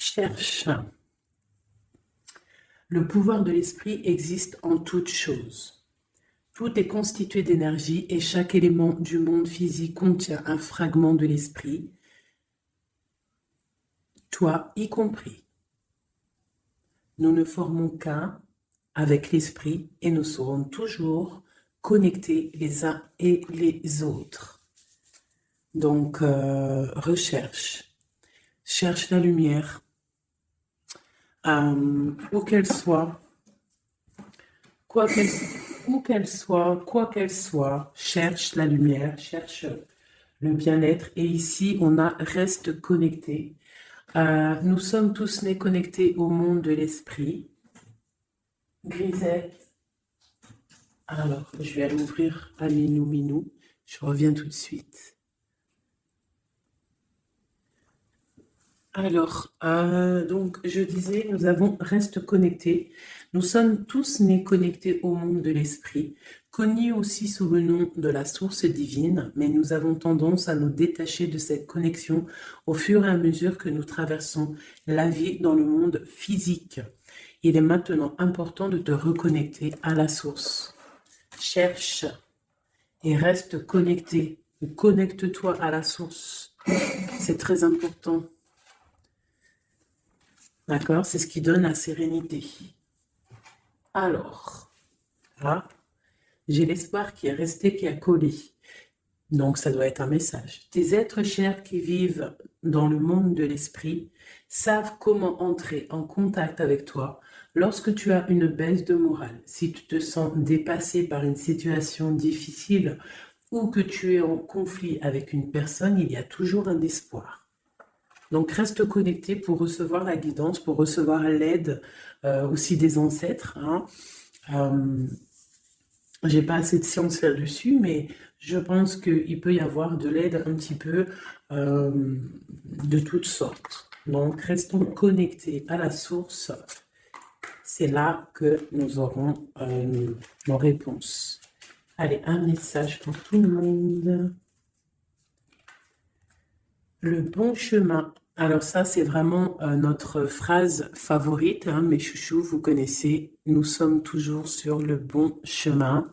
Cherche. Le pouvoir de l'esprit existe en toute chose. Tout est constitué d'énergie et chaque élément du monde physique contient un fragment de l'esprit, toi y compris. Nous ne formons qu'un avec l'esprit et nous serons toujours connectés les uns et les autres. Donc, recherche. Cherche la lumière. Où qu'elle soit, quoi qu'elle soit, cherche la lumière, cherche le bien-être. Et ici, on a reste connecté. Nous sommes tous nés connectés au monde de l'esprit. Grisette. Alors, je vais aller ouvrir à Minou. Je reviens tout de suite. Alors, donc, je disais, nous avons reste connectés. Nous sommes tous nés connectés au monde de l'esprit, connus aussi sous le nom de la source divine, mais nous avons tendance à nous détacher de cette connexion au fur et à mesure que nous traversons la vie dans le monde physique. Il est maintenant important de te reconnecter à la source. Cherche et reste connecté. Connecte-toi à la source. C'est très important. D'accord? C'est ce qui donne la sérénité. Alors, là, j'ai l'espoir qui est resté, qui a collé. Donc, ça doit être un message. Tes êtres chers qui vivent dans le monde de l'esprit savent comment entrer en contact avec toi lorsque tu as une baisse de morale. Si tu te sens dépassé par une situation difficile ou que tu es en conflit avec une personne, il y a toujours un espoir. Donc, reste connecté pour recevoir la guidance, pour recevoir l'aide aussi des ancêtres. J'ai pas assez de science là-dessus, mais je pense qu'il peut y avoir de l'aide un petit peu de toutes sortes. Donc, restons connectés à la source. C'est là que nous aurons nos réponses. Allez, un message pour tout le monde. Le bon chemin. Alors ça, c'est vraiment notre phrase favorite, hein, mes chouchous, vous connaissez. Nous sommes toujours sur le bon chemin.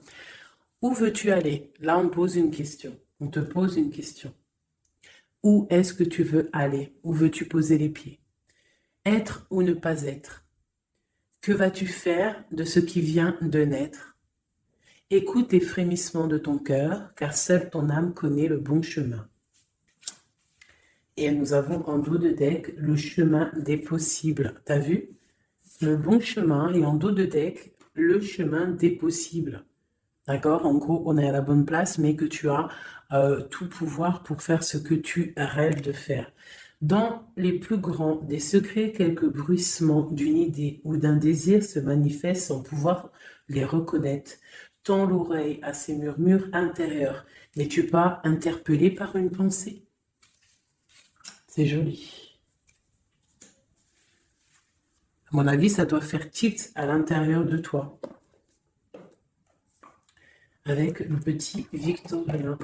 Où veux-tu aller? Là, on pose une question. On te pose une question. Où est-ce que tu veux aller? Où veux-tu poser les pieds? Être ou ne pas être? Que vas-tu faire de ce qui vient de naître? Écoute les frémissements de ton cœur, car seule ton âme connaît le bon chemin. Et nous avons en dos de deck le chemin des possibles. T'as vu? Le bon chemin et en dos de deck, le chemin des possibles. D'accord? En gros, on est à la bonne place, mais que tu as tout pouvoir pour faire ce que tu rêves de faire. Dans les plus grands des secrets, quelques bruissements d'une idée ou d'un désir se manifestent sans pouvoir les reconnaître. Tends l'oreille à ces murmures intérieurs. N'es-tu pas interpellé par une pensée? C'est joli. À mon avis, ça doit faire tilt à l'intérieur de toi. Avec le petit Victorien.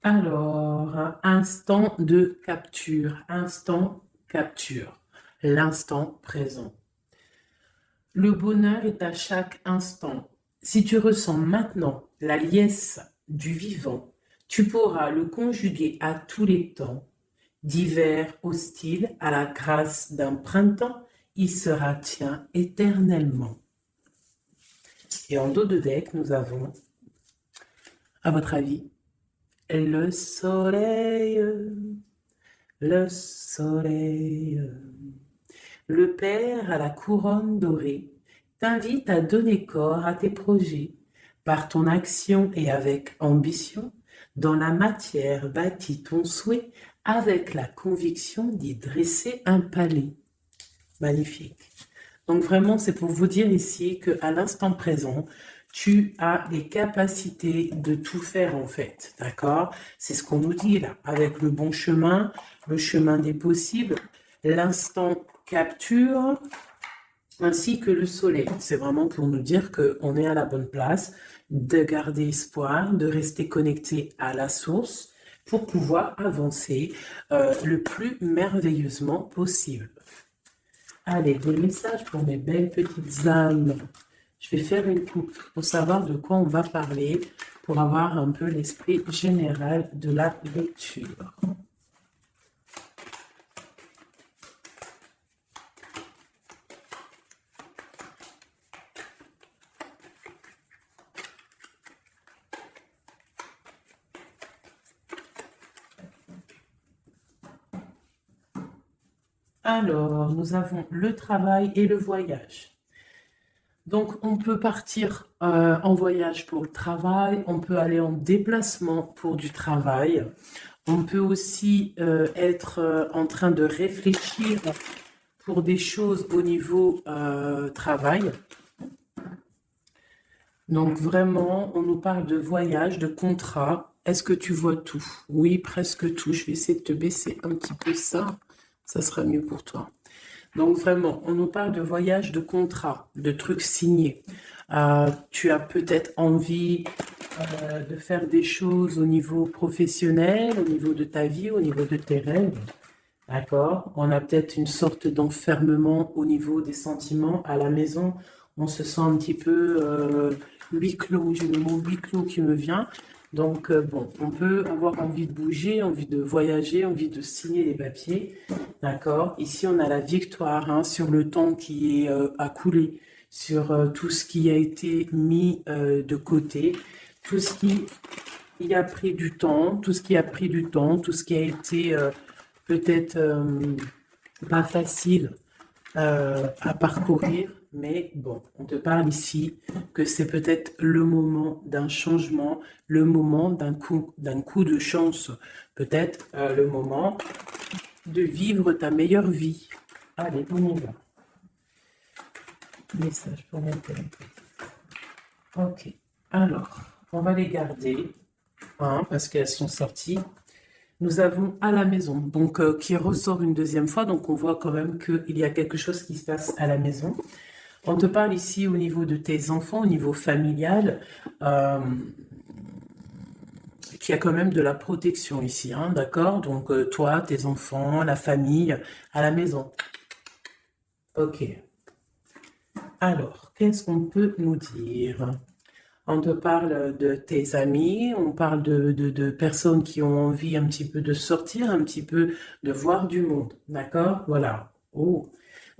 Alors, instant de capture. Instant capture. L'instant présent. Le bonheur est à chaque instant. Si tu ressens maintenant la liesse du vivant, tu pourras le conjuguer à tous les temps. D'hiver hostile à la grâce d'un printemps, il sera tien éternellement. Et en dos de deck, nous avons, à votre avis, le soleil, le soleil. Le Père à la couronne dorée t'invite à donner corps à tes projets. Par ton action et avec ambition, dans la matière bâtis ton souhait avec la conviction d'y dresser un palais. Magnifique. Donc vraiment, c'est pour vous dire ici qu'à l'instant présent, tu as les capacités de tout faire en fait. D'accord? C'est ce qu'on nous dit là, avec le bon chemin, le chemin des possibles, l'instant capture, ainsi que le soleil. C'est vraiment pour nous dire qu'on est à la bonne place, de garder espoir, de rester connecté à la source pour pouvoir avancer le plus merveilleusement possible. Allez, des messages pour mes belles petites âmes. Je vais faire une coupe pour savoir de quoi on va parler, pour avoir un peu l'esprit général de la lecture. Alors, nous avons le travail et le voyage. Donc, on peut partir en voyage pour le travail, on peut aller en déplacement pour du travail, on peut aussi être en train de réfléchir pour des choses au niveau travail. Donc, vraiment, on nous parle de voyage, de contrat. Est-ce que tu vois tout? Oui, presque tout. Je vais essayer de te baisser un petit peu ça. Ça sera mieux pour toi. Donc vraiment, on nous parle de voyage, de contrat, de trucs signés. Tu as peut-être envie de faire des choses au niveau professionnel, au niveau de ta vie, au niveau de tes rêves. D'accord? On a peut-être une sorte d'enfermement au niveau des sentiments à la maison. On se sent un petit peu huis clos. J'ai le mot huis clos qui me vient. Donc, bon, on peut avoir envie de bouger, envie de voyager, envie de signer les papiers. D'accord? Ici, on a la victoire hein, sur le temps qui est à couler, sur tout ce qui a été mis de côté, tout ce qui a pris du temps, tout ce qui a pris du temps, tout ce qui a été peut-être pas facile à parcourir. Mais bon, on te parle ici que c'est peut-être le moment d'un changement, le moment d'un coup de chance, peut-être le moment de vivre ta meilleure vie. Allez, on y va. Message pour mon téléphone. Ok, alors, on va les garder, hein, parce qu'elles sont sorties. Nous avons à la maison, donc qui ressort une deuxième fois, donc on voit quand même qu'il y a quelque chose qui se passe à la maison. On te parle ici au niveau de tes enfants, au niveau familial, qu'il y a quand même de la protection ici, hein, d'accord? Donc toi, tes enfants, la famille, à la maison. Ok. Alors, qu'est-ce qu'on peut nous dire? On te parle de tes amis, on parle de personnes qui ont envie un petit peu de sortir, un petit peu de voir du monde, d'accord? Voilà. Oh.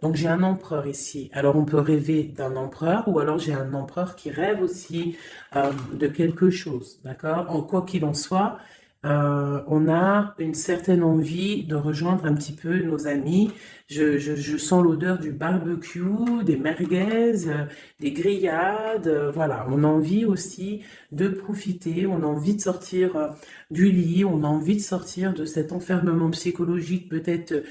Donc j'ai un empereur ici. Alors on peut rêver d'un empereur ou alors j'ai un empereur qui rêve aussi de quelque chose, d'accord? En quoi qu'il en soit, on a une certaine envie de rejoindre un petit peu nos amis. Je sens l'odeur du barbecue, des merguez, des grillades. Voilà, on a envie aussi de profiter, on a envie de sortir du lit, on a envie de sortir de cet enfermement psychologique peut-être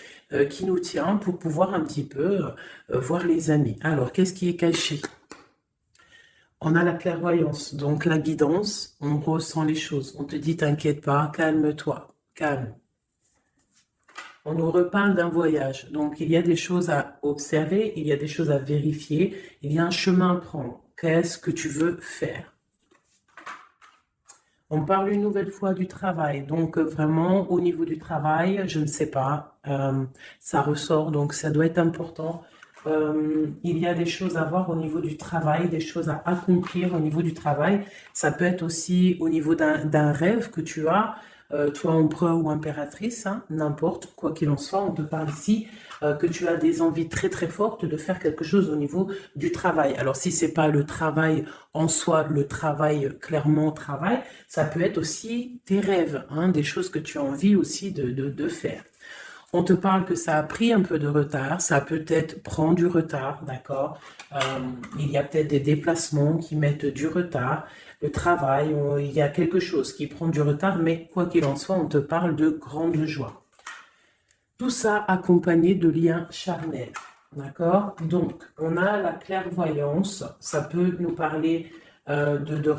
qui nous tient pour pouvoir un petit peu voir les amis. Alors, qu'est-ce qui est caché? On a la clairvoyance, donc la guidance, on ressent les choses. On te dit, t'inquiète pas, calme-toi, calme. On nous reparle d'un voyage, donc il y a des choses à observer, il y a des choses à vérifier, il y a un chemin à prendre. Qu'est-ce que tu veux faire? On parle une nouvelle fois du travail, donc vraiment au niveau du travail, je ne sais pas, ça ressort, donc ça doit être important. Il y a des choses à voir au niveau du travail, des choses à accomplir au niveau du travail. Ça peut être aussi au niveau d'un rêve que tu as, toi empereur ou impératrice, hein, n'importe, quoi qu'il en soit, on te parle ici que tu as des envies très très fortes de faire quelque chose au niveau du travail. Alors si c'est pas le travail en soi, le travail clairement travail, ça peut être aussi tes rêves, hein, des choses que tu as envie aussi de faire. On te parle que ça a pris un peu de retard, ça peut-être prend du retard, d'accord? Il y a peut-être des déplacements qui mettent du retard, le travail, il y a quelque chose qui prend du retard, mais quoi qu'il en soit, on te parle de grande joie. Tout ça accompagné de liens charnels, d'accord? Donc, on a la clairvoyance, ça peut nous parler de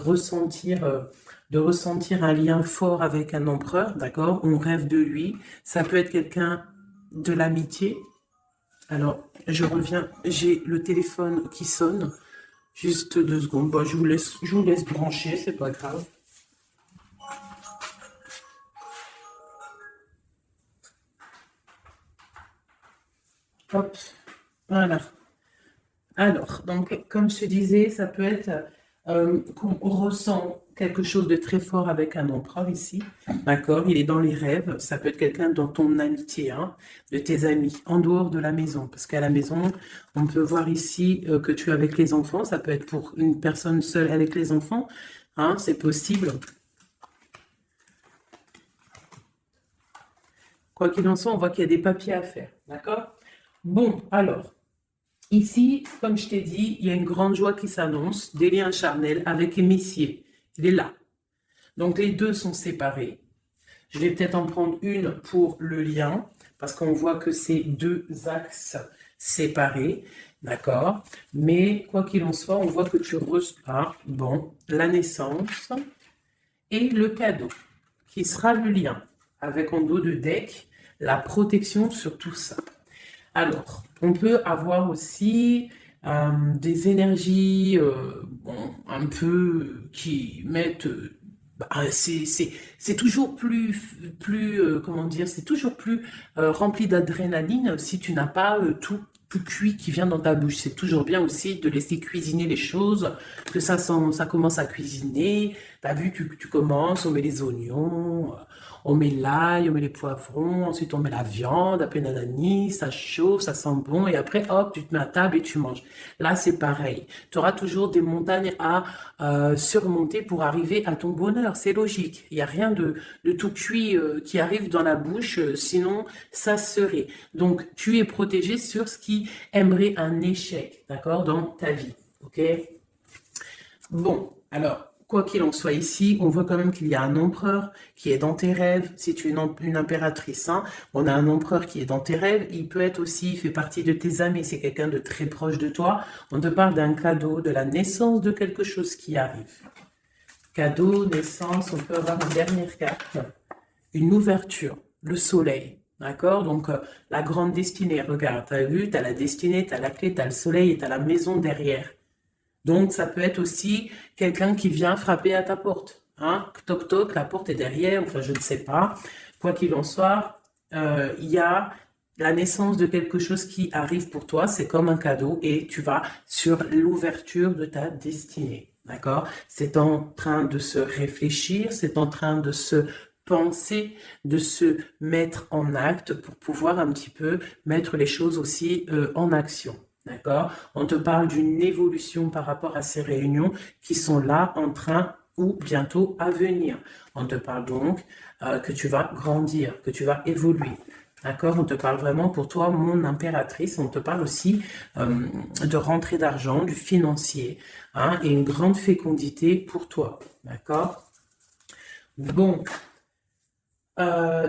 ressentir un lien fort avec un empereur, d'accord? On rêve de lui. Ça peut être quelqu'un de l'amitié, Alors, je reviens, j'ai le téléphone qui sonne. Juste 2 secondes. Bon, je vous laisse brancher, c'est pas grave. Hop, voilà. Alors, donc, comme je te disais, ça peut être qu'on ressent quelque chose de très fort avec un empereur ici, d'accord? Il est dans les rêves, ça peut être quelqu'un dans ton amitié, hein, de tes amis, en dehors de la maison, parce qu'à la maison, on peut voir ici que tu es avec les enfants, ça peut être pour une personne seule avec les enfants, hein, c'est possible. Quoi qu'il en soit, on voit qu'il y a des papiers à faire, d'accord? Bon, alors. Ici, comme je t'ai dit, il y a une grande joie qui s'annonce, des liens charnels avec Messier. Il est là. Donc les deux sont séparés. Je vais peut-être en prendre une pour le lien, parce qu'on voit que c'est deux axes séparés, d'accord? Mais quoi qu'il en soit, on voit que tu reçois, bon, la naissance et le cadeau, qui sera le lien, avec en dos de deck la protection sur tout ça. Alors, on peut avoir aussi des énergies bon, un peu qui mettent... bah, c'est toujours comment dire, c'est toujours plus rempli d'adrénaline si tu n'as pas tout cuit qui vient dans ta bouche. C'est toujours bien aussi de laisser cuisiner les choses, que ça commence à cuisiner. T'as vu, tu commences, on met les oignons, on met l'ail, on met les poivrons, ensuite on met la viande, après nanani, ça chauffe, ça sent bon, et après, hop, tu te mets à table et tu manges. Là, c'est pareil. Tu auras toujours des montagnes à surmonter pour arriver à ton bonheur. C'est logique. Il n'y a rien de tout cuit qui arrive dans la bouche, sinon ça serait. Donc, tu es protégé sur ce qui aimerait un échec, d'accord, dans ta vie. OK? Bon, alors, quoi qu'il en soit ici, on voit quand même qu'il y a un empereur qui est dans tes rêves. Si tu es une impératrice, hein, on a un empereur qui est dans tes rêves. Il peut être aussi, il fait partie de tes amis, c'est quelqu'un de très proche de toi. On te parle d'un cadeau, de la naissance de quelque chose qui arrive. Cadeau, naissance, on peut avoir une dernière carte, une ouverture, le soleil. D'accord? Donc, la grande destinée, regarde, tu as vu, tu as la destinée, tu as la clé, tu as le soleil et tu as la maison derrière. Donc, ça peut être aussi quelqu'un qui vient frapper à ta porte. Hein? Toc toc, la porte est derrière, enfin, je ne sais pas. Quoi qu'il en soit, il y a la naissance de quelque chose qui arrive pour toi, c'est comme un cadeau et tu vas sur l'ouverture de ta destinée. D'accord? C'est en train de se réfléchir, c'est en train de se penser, de se mettre en acte pour pouvoir un petit peu mettre les choses aussi en action. D'accord? On te parle d'une évolution par rapport à ces réunions qui sont là en train ou bientôt à venir. On te parle donc que tu vas grandir, que tu vas évoluer. D'accord? On te parle vraiment pour toi, mon impératrice. On te parle aussi de rentrée d'argent, du financier, hein, et une grande fécondité pour toi. D'accord? Bon,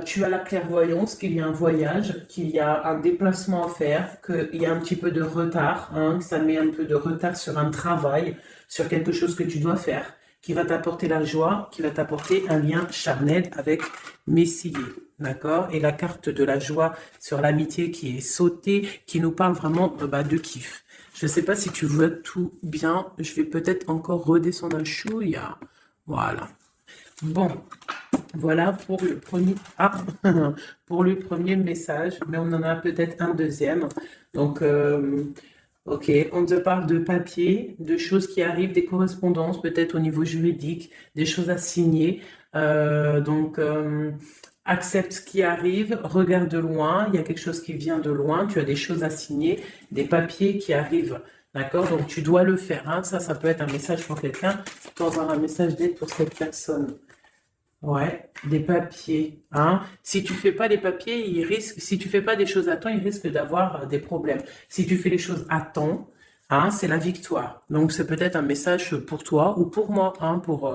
tu as la clairvoyance qu'il y a un voyage, qu'il y a un déplacement à faire, qu'il y a un petit peu de retard, hein, que ça met un peu de retard sur un travail, sur quelque chose que tu dois faire, qui va t'apporter la joie, qui va t'apporter un lien charnel avec Messier, d'accord? Et la carte de la joie sur l'amitié qui est sautée, qui nous parle vraiment de kiff. Je ne sais pas si tu vois tout bien, je vais peut-être encore redescendre un chouïa. Voilà. Bon, voilà pour le premier, pour le premier message, mais on en a peut-être un deuxième. Donc, ok, on te parle de papier, de choses qui arrivent, des correspondances, peut-être au niveau juridique, des choses à signer. Donc, accepte ce qui arrive, regarde de loin, il y a quelque chose qui vient de loin, tu as des choses à signer, des papiers qui arrivent. D'accord? Donc, tu dois le faire. Hein. Ça peut être un message pour quelqu'un, tu peux avoir un message d'aide pour cette personne. Ouais, des papiers, hein. Si tu fais pas les papiers, si tu fais pas des choses à temps, il risque d'avoir des problèmes. Si tu fais les choses à temps, hein, c'est la victoire. Donc c'est peut-être un message pour toi ou pour moi, hein, pour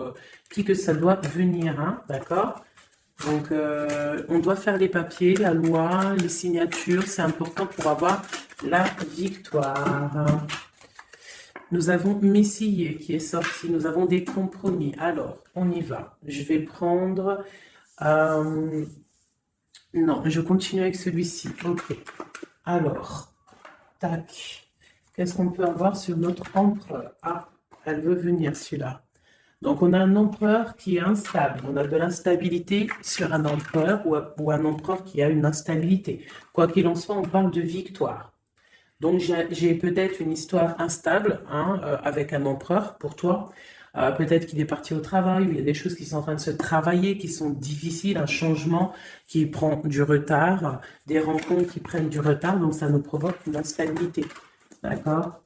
qui que ça doit venir, hein, d'accord? Donc on doit faire les papiers, la loi, les signatures, c'est important pour avoir la victoire. Hein. Nous avons Messier qui est sorti. Nous avons des compromis. Alors, on y va. Je vais prendre... non, je continue avec celui-ci. Ok. Alors, tac. Qu'est-ce qu'on peut avoir sur notre empereur? Ah, elle veut venir, celui-là. Donc, on a un empereur qui est instable. On a de l'instabilité sur un empereur ou un empereur qui a une instabilité. Quoi qu'il en soit, on parle de victoire. Donc, j'ai peut-être une histoire instable hein, avec un empereur pour toi. Peut-être qu'il est parti au travail, ou il y a des choses qui sont en train de se travailler, qui sont difficiles, un changement qui prend du retard, des rencontres qui prennent du retard, donc ça nous provoque une instabilité. D'accord?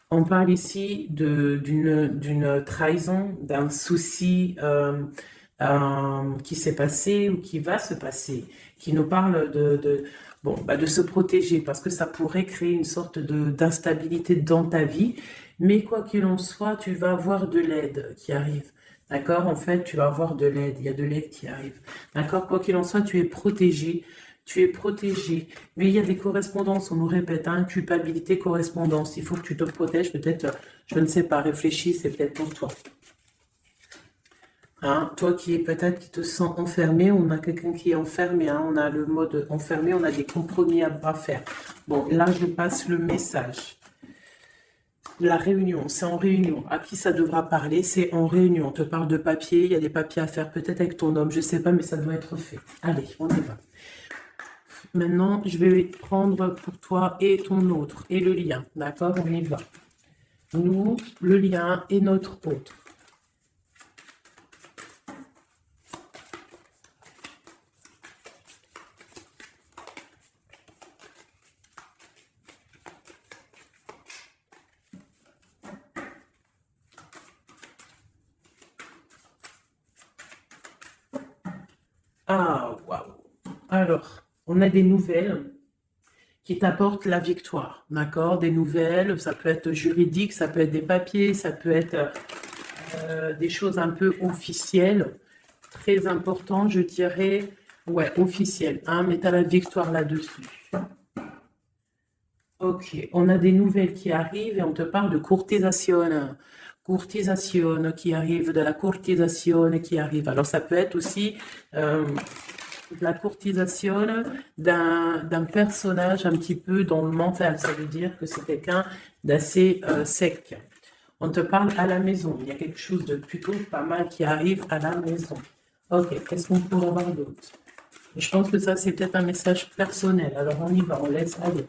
On parle ici d'une trahison, d'un souci qui s'est passé ou qui va se passer, qui nous parle de se protéger parce que ça pourrait créer une sorte d'instabilité dans ta vie. Mais quoi qu'il en soit, tu vas avoir de l'aide qui arrive. D'accord? En fait, tu vas avoir de l'aide. Il y a de l'aide qui arrive. D'accord? Quoi qu'il en soit, tu es protégé. Tu es protégé. Mais il y a des correspondances, on nous répète, hein, culpabilité, correspondance. Il faut que tu te protèges. Peut-être, je ne sais pas, réfléchis, c'est peut-être pour toi. Hein, toi qui est peut-être qui te sens enfermé, on a quelqu'un qui est enfermé, hein, on a le mode enfermé, on a des compromis à faire. Bon, là, je passe le message. La réunion, c'est en réunion. À qui ça devra parler? C'est en réunion. On te parle de papier, il y a des papiers à faire peut-être avec ton homme, je ne sais pas, mais ça doit être fait. Allez, on y va. Maintenant, je vais prendre pour toi et ton autre, et le lien. D'accord? On y va. Nous, le lien et notre autre. Ah, waouh. Alors, on a des nouvelles qui t'apportent la victoire, d'accord? Des nouvelles, ça peut être juridique, ça peut être des papiers, ça peut être des choses un peu officielles, très important, je dirais, ouais, officielles, hein, mais tu as la victoire là-dessus. Ok, on a des nouvelles qui arrivent et on te parle de courtisation. Courtisation qui arrive, de la courtisation qui arrive. Alors ça peut être aussi de la courtisation d'un personnage un petit peu dans le mental. Ça veut dire que c'est quelqu'un d'assez sec. On te parle à la maison. Il y a quelque chose de plutôt pas mal qui arrive à la maison. Ok, qu'est-ce qu'on pourrait avoir d'autre? Je pense que ça, c'est peut-être un message personnel. Alors on y va, on laisse aller.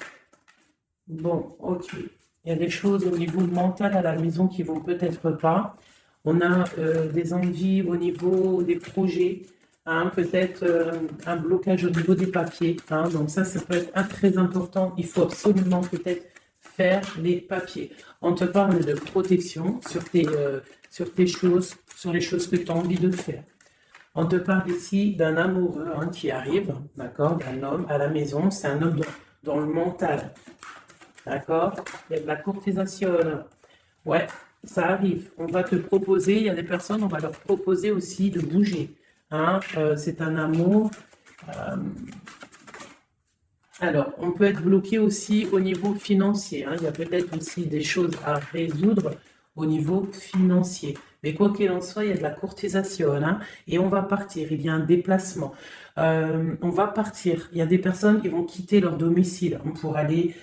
Bon, ok. Il y a des choses au niveau mental à la maison qui vont peut-être pas. On a des envies au niveau des projets, hein, peut-être un blocage au niveau des papiers. Hein, donc ça peut être très important. Il faut absolument peut-être faire les papiers. On te parle de protection sur tes choses, sur les choses que tu as envie de faire. On te parle ici d'un amoureux hein, qui arrive, d'accord, d'un homme à la maison. C'est un homme dans le mental. D'accord? Il y a de la courtisation. Ouais, ça arrive. On va te proposer, il y a des personnes, on va leur proposer aussi de bouger. Hein? C'est un amour. Alors, on peut être bloqué aussi au niveau financier. Hein? Il y a peut-être aussi des choses à résoudre au niveau financier. Mais quoi qu'il en soit, il y a de la courtisation. Hein? Et on va partir. Il y a un déplacement. On va partir. Il y a des personnes qui vont quitter leur domicile pour aller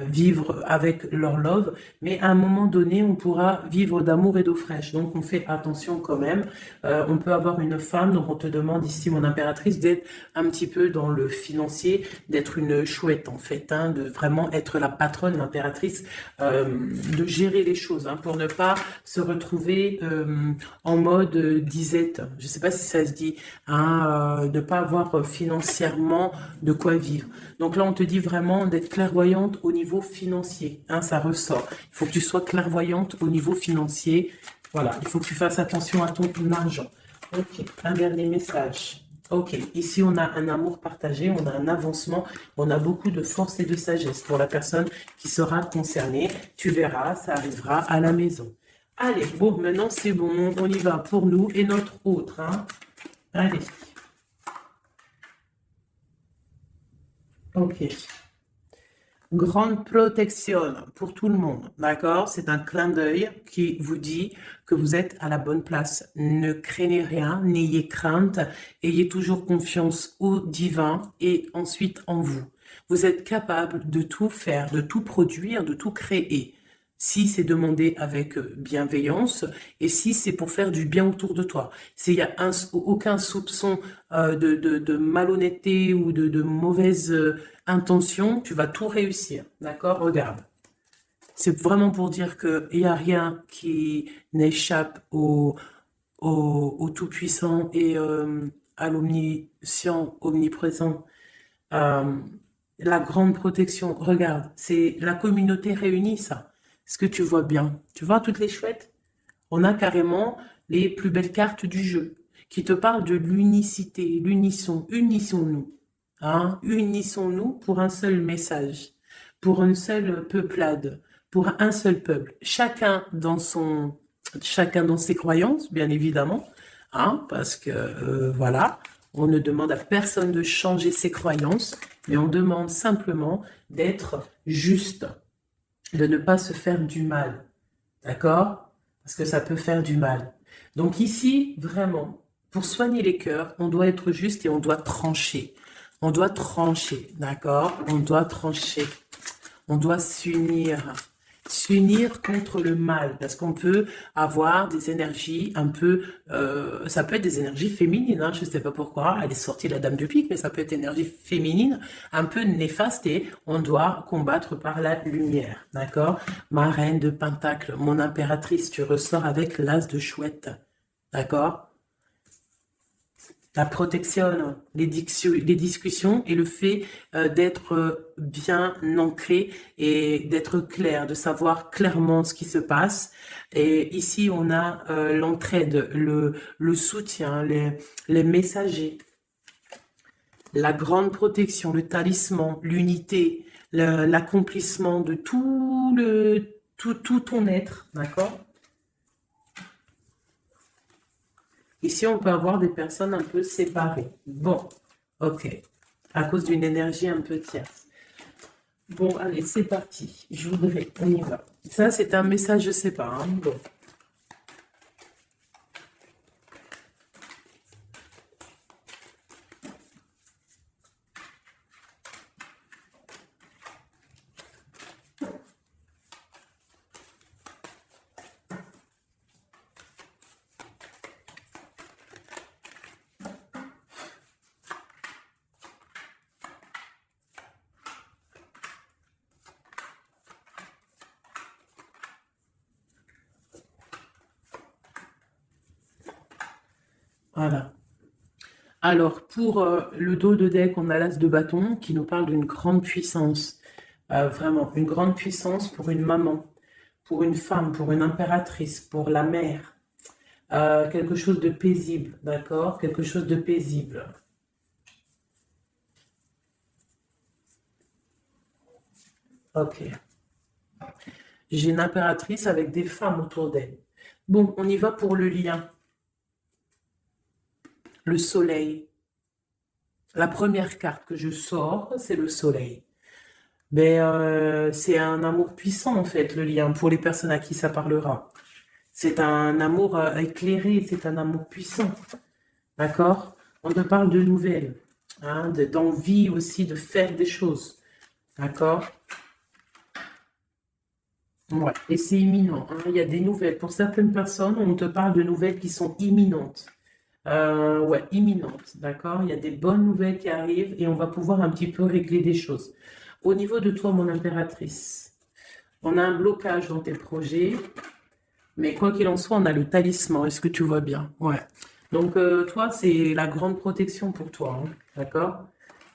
vivre avec leur love, mais à un moment donné, on pourra vivre d'amour et d'eau fraîche. Donc, on fait attention quand même. On peut avoir une femme, donc on te demande ici, mon impératrice, d'être un petit peu dans le financier, d'être une chouette en fait, hein, de vraiment être la patronne, l'impératrice, de gérer les choses, hein, pour ne pas se retrouver en mode disette. Je ne sais pas si ça se dit, hein, de ne pas avoir financièrement de quoi vivre. Donc là, on te dit vraiment d'être clairvoyante au niveau financier. Hein, ça ressort. Il faut que tu sois clairvoyante au niveau financier. Voilà, il faut que tu fasses attention à ton argent. Ok, un dernier message. Ok, ici on a un amour partagé, on a un avancement, on a beaucoup de force et de sagesse pour la personne qui sera concernée. Tu verras, ça arrivera à la maison. Allez, bon, maintenant c'est bon, on y va pour nous et notre autre. Hein. Allez. Ok. Grande protection pour tout le monde, d'accord? C'est un clin d'œil qui vous dit que vous êtes à la bonne place. Ne craignez rien, n'ayez crainte, ayez toujours confiance au divin et ensuite en vous. Vous êtes capable de tout faire, de tout produire, de tout créer. Si c'est demandé avec bienveillance et si c'est pour faire du bien autour de toi. S'il y a aucun soupçon de malhonnêteté ou de mauvaise intention, tu vas tout réussir. D'accord? Regarde. C'est vraiment pour dire qu'il n'y a rien qui n'échappe au Tout-Puissant et à l'Omniscient, Omniprésent. Euh, la grande protection, regarde, c'est la communauté réunie, ça. Est-ce que tu vois bien? Tu vois toutes les chouettes? On a carrément les plus belles cartes du jeu qui te parlent de l'unicité, l'unisson, unissons-nous. Hein? Unissons-nous pour un seul message, pour une seule peuplade, pour un seul peuple. Chacun dans ses croyances, bien évidemment, hein, parce que voilà, on ne demande à personne de changer ses croyances, mais on demande simplement d'être juste, de ne pas se faire du mal, d'accord? Parce que ça peut faire du mal. Donc ici, vraiment, pour soigner les cœurs, on doit être juste et on doit trancher. On doit trancher, d'accord? On doit trancher. On doit s'unir. S'unir contre le mal, parce qu'on peut avoir des énergies un peu, ça peut être des énergies féminines, hein, je ne sais pas pourquoi, elle est sortie la dame de pique, mais ça peut être énergie féminine, un peu néfaste, et on doit combattre par la lumière, d'accord? Ma reine de Pentacle, mon impératrice, tu ressors avec l'as de chouette, d'accord? La protection, les discussions et le fait d'être bien ancré et d'être clair, de savoir clairement ce qui se passe. Et ici, on a l'entraide, le soutien, les messagers, la grande protection, le talisman, l'unité, l'accomplissement de tout ton être, d'accord? Ici, on peut avoir des personnes un peu séparées. Bon, ok. À cause d'une énergie un peu tierce. Bon, allez, c'est parti. On y va. Ça, c'est un message, je sais pas. Hein. Bon. Voilà. Alors, pour le dos de deck, on a l'as de bâton qui nous parle d'une grande puissance. Vraiment, une grande puissance pour une maman, pour une femme, pour une impératrice, pour la mère. Quelque chose de paisible, d'accord? Quelque chose de paisible. Ok. J'ai une impératrice avec des femmes autour d'elle. Bon, on y va pour le lien. Le soleil. La première carte que je sors, c'est le soleil. Mais c'est un amour puissant, en fait, le lien, pour les personnes à qui ça parlera. C'est un amour éclairé, c'est un amour puissant. D'accord? On te parle de nouvelles, hein, d'envie aussi de faire des choses. D'accord? Ouais, et c'est imminent, hein. Il y a des nouvelles. Pour certaines personnes, on te parle de nouvelles qui sont imminentes. Ouais, imminentes, d'accord? Il y a des bonnes nouvelles qui arrivent et on va pouvoir un petit peu régler des choses. Au niveau de toi, mon impératrice, on a un blocage dans tes projets, mais quoi qu'il en soit, on a le talisman. Est-ce que tu vois bien? Ouais. Donc, toi, c'est la grande protection pour toi, hein, d'accord?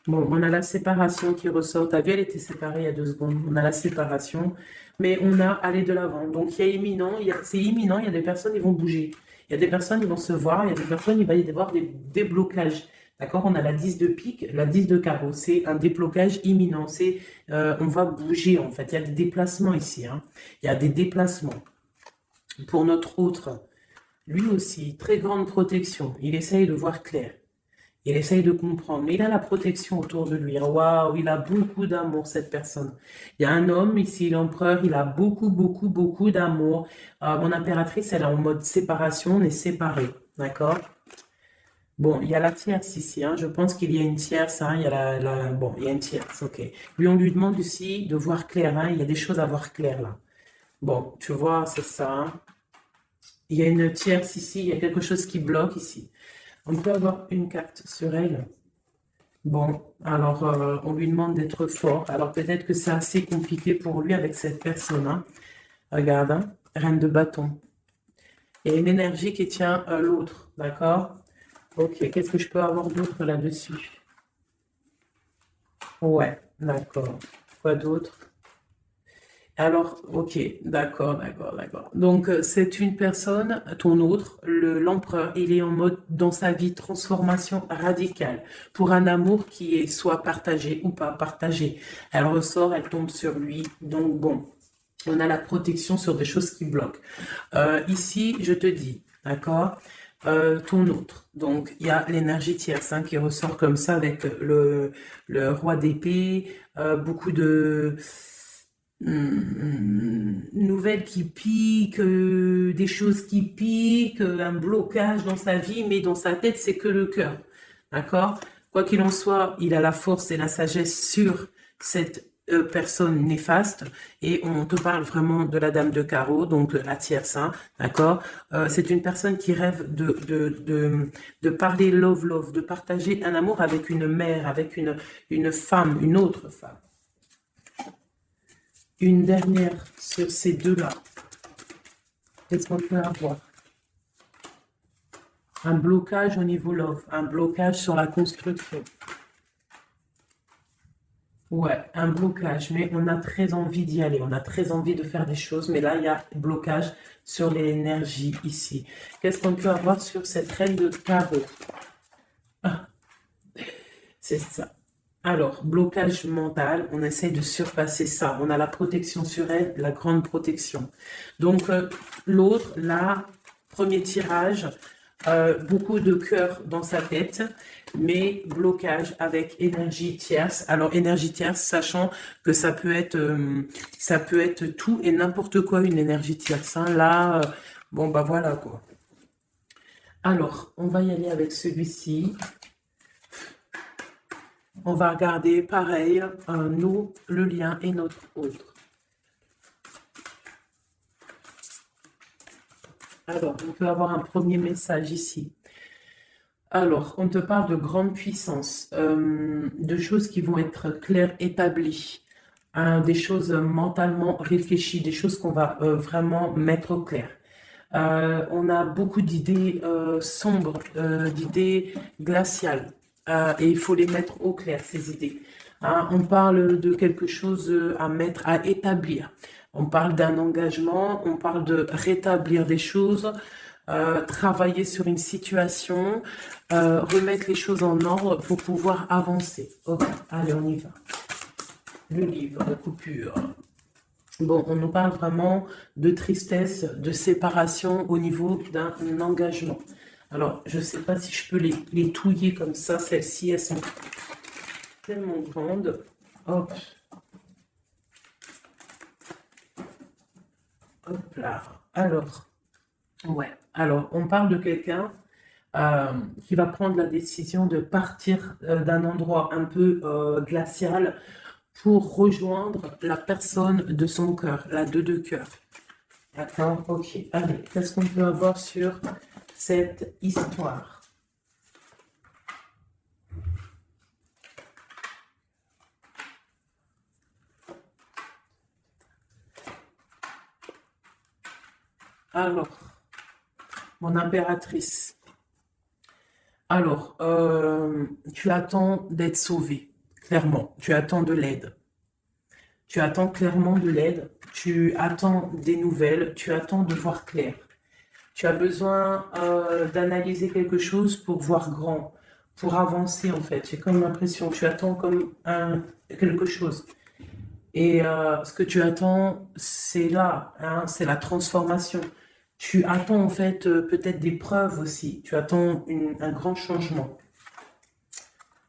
Bon, on a la séparation qui ressort. T'as vu, elle était séparée il y a 2 secondes. On a la séparation, mais on a aller de l'avant. Donc, il y a imminent, c'est imminent, il y a des personnes qui vont bouger. Il y a des personnes qui vont se voir, il y a des personnes, il va y avoir des déblocages. D'accord? On a la 10 de pique, la 10 de carreau. C'est un déblocage imminent. On va bouger, en fait. Il y a des déplacements ici, hein. Il y a des déplacements. Pour notre autre, lui aussi, très grande protection. Il essaye de voir clair. Il essaye de comprendre, mais il a la protection autour de lui. Waouh, il a beaucoup d'amour, cette personne. Il y a un homme ici, l'empereur, il a beaucoup, beaucoup, beaucoup d'amour. Mon impératrice, elle est en mode séparation, on est séparés, d'accord? Bon, il y a la tierce ici, hein. Je pense qu'il y a une tierce, hein. Il y a bon, il y a une tierce, ok. Lui, on lui demande aussi de voir clair, hein. Il y a des choses à voir clair, là. Bon, tu vois, c'est ça, hein. Il y a une tierce ici, il y a quelque chose qui bloque ici. On peut avoir une carte sur elle. Bon, alors, on lui demande d'être fort. Alors, peut-être que c'est assez compliqué pour lui avec cette personne, hein. Regarde, hein. Reine de bâton. Il y a une énergie qui tient l'autre, d'accord? Ok, qu'est-ce que je peux avoir d'autre là-dessus? Ouais, d'accord. Quoi d'autre? Alors, ok, d'accord, d'accord, d'accord. Donc, c'est une personne, ton autre, l'empereur, il est en mode, dans sa vie, transformation radicale, pour un amour qui est soit partagé ou pas partagé. Elle ressort, elle tombe sur lui, donc bon, on a la protection sur des choses qui bloquent. Ici, je te dis, d'accord, ton autre. Donc, il y a l'énergie tierce, hein, qui ressort comme ça avec le roi d'épée, beaucoup de nouvelles qui piquent, des choses qui piquent, un blocage dans sa vie, mais dans sa tête, c'est que le cœur. D'accord? Quoi qu'il en soit, il a la force et la sagesse sur cette personne néfaste, et on te parle vraiment de la dame de carreau, donc la tierce, hein, d'accord? C'est une personne qui rêve de parler love, de partager un amour avec une mère, avec une femme, une autre femme. Une dernière sur ces deux-là. Qu'est-ce qu'on peut avoir? Un blocage au niveau love, un blocage sur la construction. Ouais, un blocage, mais on a très envie d'y aller, on a très envie de faire des choses, mais là, il y a blocage sur l'énergie ici. Qu'est-ce qu'on peut avoir sur cette reine de carreau? Ah, c'est ça. Alors, blocage mental, on essaie de surpasser ça. On a la protection sur elle, la grande protection. Donc, l'autre, là, premier tirage, beaucoup de cœur dans sa tête, mais blocage avec énergie tierce. Alors, énergie tierce, sachant que ça peut être tout et n'importe quoi, une énergie tierce, hein. Là, bon, bah voilà, quoi. Alors, on va y aller avec celui-ci. On va regarder pareil, nous, le lien et notre autre. Alors, on peut avoir un premier message ici. Alors, on te parle de grande puissance, de choses qui vont être claires, établies, hein, des choses mentalement réfléchies, des choses qu'on va vraiment mettre au clair. On a beaucoup d'idées sombres, d'idées glaciales. Et il faut les mettre au clair, ces idées. Hein, on parle de quelque chose à mettre, à établir. On parle d'un engagement, on parle de rétablir des choses, travailler sur une situation, remettre les choses en ordre pour pouvoir avancer. Ok, allez, on y va. Le livre de coupure. Bon, on nous parle vraiment de tristesse, de séparation au niveau d'un engagement. Alors, je ne sais pas si je peux les touiller comme ça. Celles-ci, elles sont tellement grandes. Hop. Hop là. Alors, ouais. Alors, on parle de quelqu'un qui va prendre la décision de partir d'un endroit un peu glacial pour rejoindre la personne de son cœur, la deux de cœur. D'accord, ok. Allez, qu'est-ce qu'on peut avoir sur cette histoire? Alors, mon impératrice. Alors, tu attends d'être sauvée, clairement. Tu attends de l'aide. Tu attends clairement de l'aide. Tu attends des nouvelles. Tu attends de voir clair. Tu as besoin d'analyser quelque chose pour voir grand, pour avancer en fait. J'ai comme l'impression, tu attends comme quelque chose. Et ce que tu attends, c'est là, hein, c'est la transformation. Tu attends en fait peut-être des preuves aussi. Tu attends un grand changement.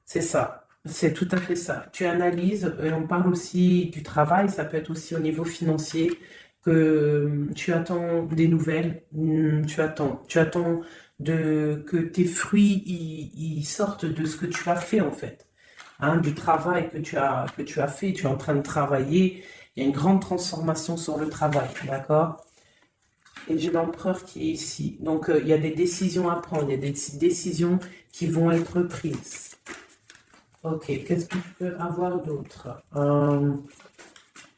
C'est ça. C'est tout à fait ça. Tu analyses, et on parle aussi du travail, ça peut être aussi au niveau financier, que tu attends des nouvelles, tu attends que tes fruits ils sortent de ce que tu as fait en fait. Hein, du travail que tu as fait, tu es en train de travailler. Il y a une grande transformation sur le travail, d'accord? Et j'ai l'empereur qui est ici. Donc, il y a des décisions à prendre, il y a des décisions qui vont être prises. Ok, qu'est-ce que je peux avoir d'autre?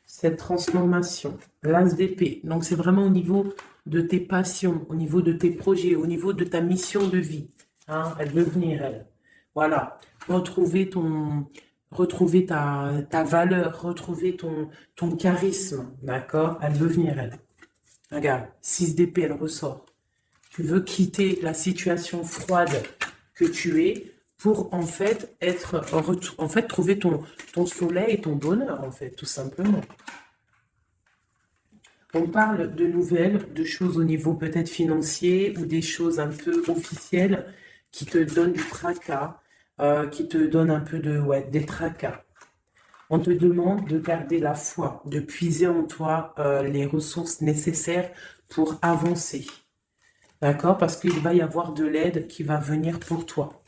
Cette transformation, l'as d'épée. Donc, c'est vraiment au niveau de tes passions, au niveau de tes projets, au niveau de ta mission de vie. Hein, elle veut venir, elle. Voilà. Retrouver ta valeur, retrouver ton charisme. D'accord? Elle veut venir, elle. Regarde, 6 d'épée, elle ressort. Tu veux quitter la situation froide que tu es pour en fait trouver ton soleil et ton bonheur, en fait, tout simplement. On parle de nouvelles, de choses au niveau peut-être financier ou des choses un peu officielles qui te donnent du tracas, qui te donnent un peu des tracas. On te demande de garder la foi, de puiser en toi les ressources nécessaires pour avancer. D'accord? Parce qu'il va y avoir de l'aide qui va venir pour toi.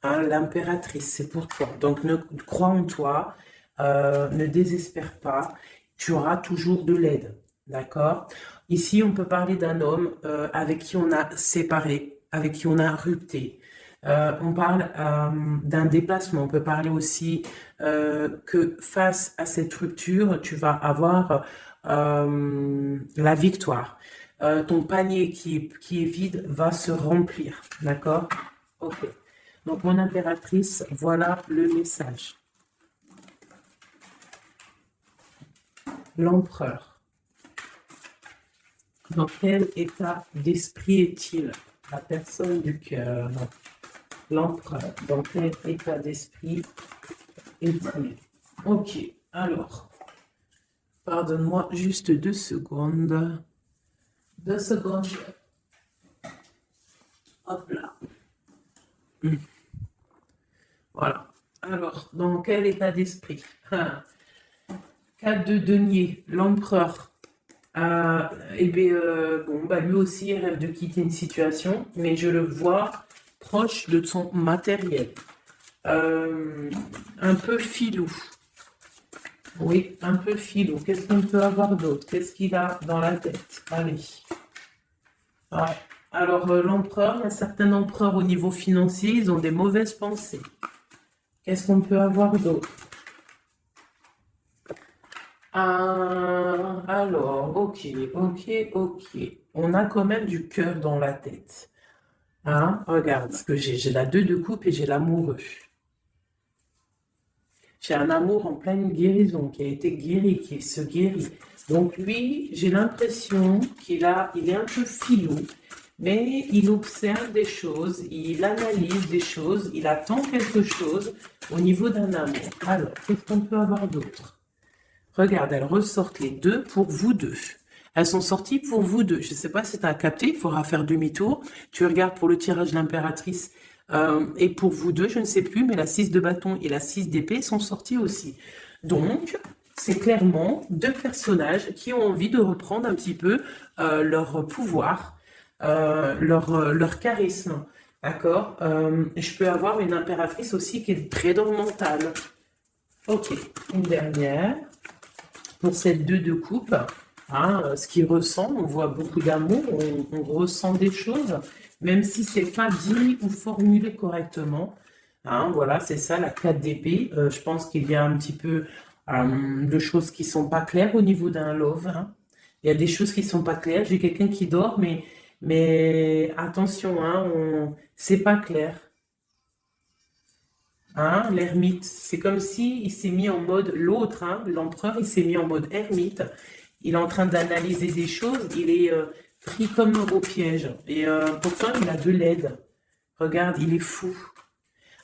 Hein, l'impératrice, c'est pour toi. Donc, crois en toi, ne désespère pas. Tu auras toujours de l'aide. D'accord? Ici, on peut parler d'un homme avec qui on a séparé, avec qui on a rupté. On parle d'un déplacement. On peut parler aussi que face à cette rupture, tu vas avoir la victoire. Ton panier qui est vide va se remplir. D'accord? Ok. Donc, mon impératrice, voilà le message. L'empereur. Dans quel état d'esprit est-il? La personne du cœur. L'empereur. Dans quel état d'esprit est-il? Ok. Alors, pardonne-moi juste 2 secondes. 2 secondes. Hop là. Voilà. Alors, dans quel état d'esprit? 4 de denier, l'empereur. Lui aussi, il rêve de quitter une situation, mais je le vois proche de son matériel. Un peu filou. Oui, un peu filou. Qu'est-ce qu'on peut avoir d'autre? Qu'est-ce qu'il a dans la tête? Allez. Ouais. Alors, l'empereur, il y a certains empereurs au niveau financier, ils ont des mauvaises pensées. Qu'est-ce qu'on peut avoir d'autre? Alors, ok. On a quand même du cœur dans la tête. Hein? Regarde ce que j'ai. J'ai la 2 de coupe et j'ai l'amoureux. J'ai un amour en pleine guérison, qui a été guéri, qui se guérit. Donc lui, j'ai l'impression il est un peu filou, mais il observe des choses, il analyse des choses, il attend quelque chose au niveau d'un amour. Alors, qu'est-ce qu'on peut avoir d'autre? Regarde, elles ressortent les 2 pour vous deux. Elles sont sorties pour vous deux. Je ne sais pas si tu as capté, il faudra faire demi-tour. Tu regardes pour le tirage de l'impératrice et pour vous deux, je ne sais plus, mais la 6 de bâton et la 6 d'épée sont sorties aussi. Donc, c'est clairement 2 personnages qui ont envie de reprendre un petit peu leur pouvoir, leur charisme. D'accord? Je peux avoir une impératrice aussi qui est très dans le mental. Ok, une dernière. Pour cette 2 de coupe, hein, ce qu'il ressent, on voit beaucoup d'amour, on ressent des choses, même si c'est pas dit ou formulé correctement. Hein, voilà, c'est ça, la 4 d'épée. Je pense qu'il y a un petit peu de choses qui sont pas claires au niveau d'un love. Hein. Il y a des choses qui sont pas claires. J'ai quelqu'un qui dort, mais attention, hein, c'est pas clair. Hein, l'ermite, c'est comme si il s'est mis en mode l'autre, hein, l'empereur, il s'est mis en mode ermite. Il est en train d'analyser des choses, il est pris comme au piège. Et pourtant, il a de l'aide. Regarde, il est fou.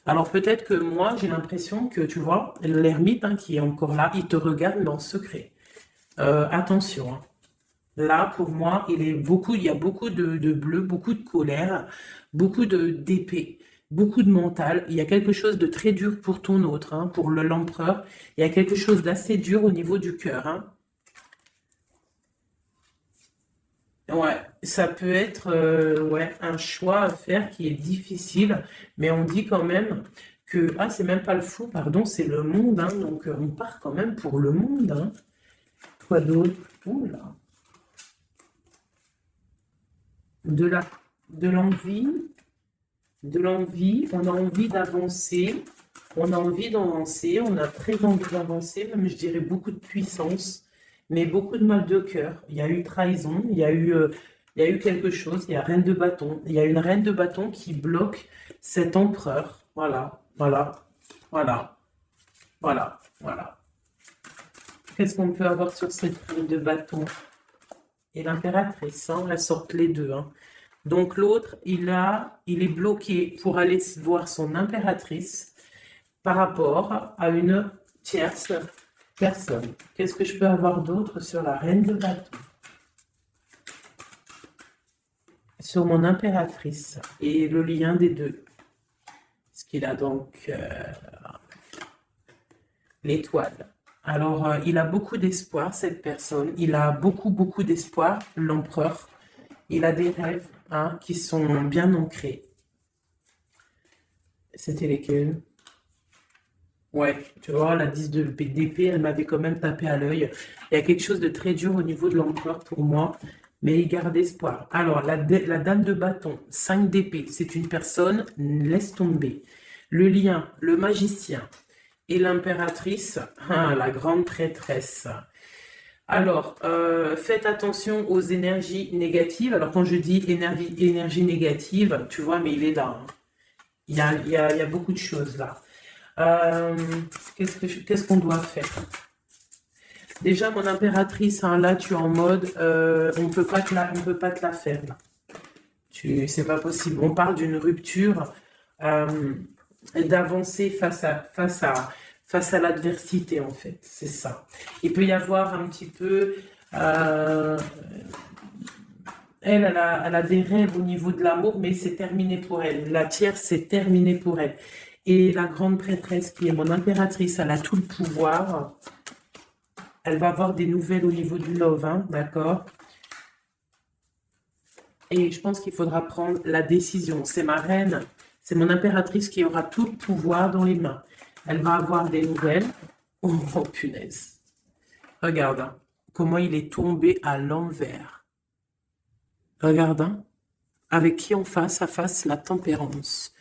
Alors peut-être que moi, j'ai l'impression que, tu vois, l'ermite hein, qui est encore là, il te regarde mais en secret. Attention. Hein. Là, pour moi, il y a beaucoup de bleu, beaucoup de colère, beaucoup d'épée, beaucoup de mental. Il y a quelque chose de très dur pour ton autre, hein, pour l'empereur. Il y a quelque chose d'assez dur au niveau du cœur. Hein. Ouais, ça peut être ouais, un choix à faire qui est difficile, mais on dit quand même que, ah, c'est même pas le fou, pardon, c'est le monde, hein, donc on part quand même pour le monde, hein. Quoi d'autre? Oula. De la, de l'envie, de l'envie, on a envie d'avancer, on a envie d'avancer, on a très envie d'avancer, même je dirais beaucoup de puissance, mais beaucoup de mal de cœur. Il y a eu trahison, il y a eu quelque chose, il y a reine de bâton, il y a une reine de bâton qui bloque cet empereur. Voilà, voilà, voilà, voilà, voilà. Qu'est-ce qu'on peut avoir sur cette reine de bâton? Et l'impératrice, hein, elles sortent les deux, hein. Donc l'autre, il est bloqué pour aller voir son impératrice par rapport à une tierce personne. Qu'est-ce que je peux avoir d'autre sur la reine de bâton? Sur mon impératrice et le lien des deux. Ce qu'il a donc l'étoile. Alors, il a beaucoup d'espoir, cette personne. Il a beaucoup, beaucoup d'espoir, l'empereur. Il a des rêves, hein, qui sont bien ancrés. C'était lesquels? Ouais, tu vois, la 10 d'épée, elle m'avait quand même tapé à l'œil. Il y a quelque chose de très dur au niveau de l'empereur pour moi, mais il garde espoir. Alors, la dame de bâton, 5 d'épée, c'est une personne, laisse tomber. Le lien, le magicien et l'impératrice, ah, la grande prêtresse. Alors, faites attention aux énergies négatives. Alors, quand je dis énergie négative, tu vois, mais il est là, hein. Il y a beaucoup de choses là. Euh, qu'est-ce qu'on doit faire? Déjà, mon impératrice, hein, là, tu es en mode, on peut pas te la faire, là. C'est pas possible. On parle d'une rupture, euh, d'avancer face à l'adversité, en fait. C'est ça. Il peut y avoir un petit peu, euh, elle a des rêves au niveau de l'amour, mais c'est terminé pour elle. La tierce, c'est terminé pour elle. Et la grande prêtresse, qui est mon impératrice, elle a tout le pouvoir. Elle va avoir des nouvelles au niveau du love, hein, d'accord? Et je pense qu'il faudra prendre la décision. C'est ma reine, c'est mon impératrice qui aura tout le pouvoir dans les mains. Elle va avoir des nouvelles. Oh, oh, punaise. Regarde, hein, comment il est tombé à l'envers. Regarde, hein, avec qui on face à face la tempérance.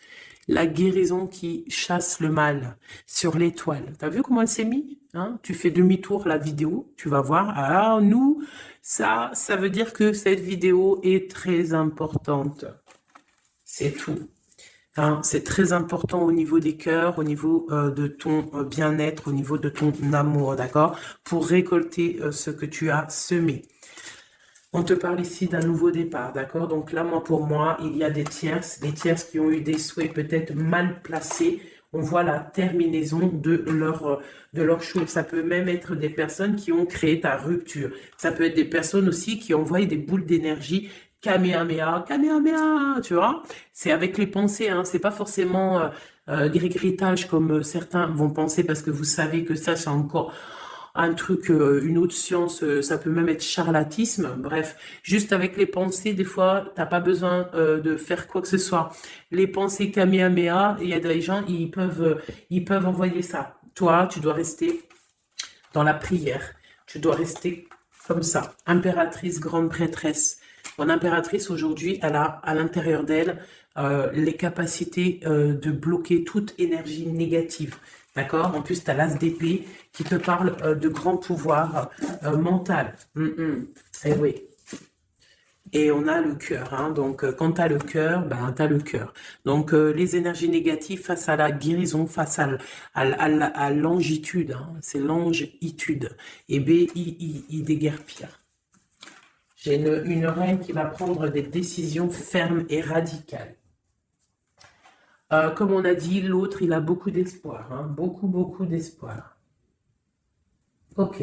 La guérison qui chasse le mal sur l'étoile. T'as vu comment elle s'est mise, hein? Tu fais demi-tour la vidéo, tu vas voir. Alors nous, ça veut dire que cette vidéo est très importante. C'est tout. Hein, c'est très important au niveau des cœurs, au niveau de ton bien-être, au niveau de ton amour, d'accord? Pour récolter ce que tu as semé. On te parle ici d'un nouveau départ, d'accord? Donc là, pour moi, il y a des tierces qui ont eu des souhaits peut-être mal placés. On voit la terminaison de leur chose. Ça peut même être des personnes qui ont créé ta rupture. Ça peut être des personnes aussi qui envoient des boules d'énergie. Kamehameha, Kamehameha, tu vois? C'est avec les pensées, hein. C'est pas forcément gris-gritage comme certains vont penser parce que vous savez que ça, c'est encore un truc, une autre science, ça peut même être charlatisme. Bref, juste avec les pensées, des fois, t'as pas besoin de faire quoi que ce soit. Les pensées Kamehameha, il y a des gens, ils peuvent envoyer ça. Toi, tu dois rester dans la prière. Tu dois rester comme ça. Impératrice, grande prêtresse. Mon impératrice, aujourd'hui, elle a à l'intérieur d'elle les capacités de bloquer toute énergie négative. D'accord? En plus, tu as l'as d'épée qui te parle de grand pouvoir mental. Eh oui. Et on a le cœur, hein. Donc, quand tu as le cœur, ben, tu as le cœur. Donc, les énergies négatives face à la guérison, face à l'angitude, hein. C'est l'angitude. Et B, I déguerpir. J'ai une reine qui va prendre des décisions fermes et radicales. Comme on a dit, l'autre, il a beaucoup d'espoir, hein. Beaucoup, beaucoup d'espoir. Ok.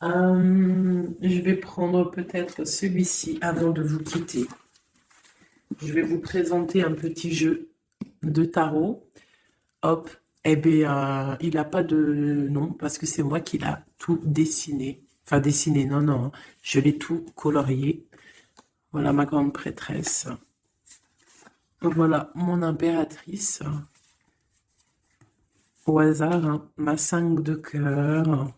Je vais prendre peut-être celui-ci avant de vous quitter. Je vais vous présenter un petit jeu de tarot. Hop. Eh bien, il n'a pas de nom parce que c'est moi qui l'a tout dessiné. Enfin, dessiné, non, non. Je l'ai tout colorié. Voilà ma grande prêtresse. Voilà mon impératrice. Au hasard, hein, ma 5 de cœur.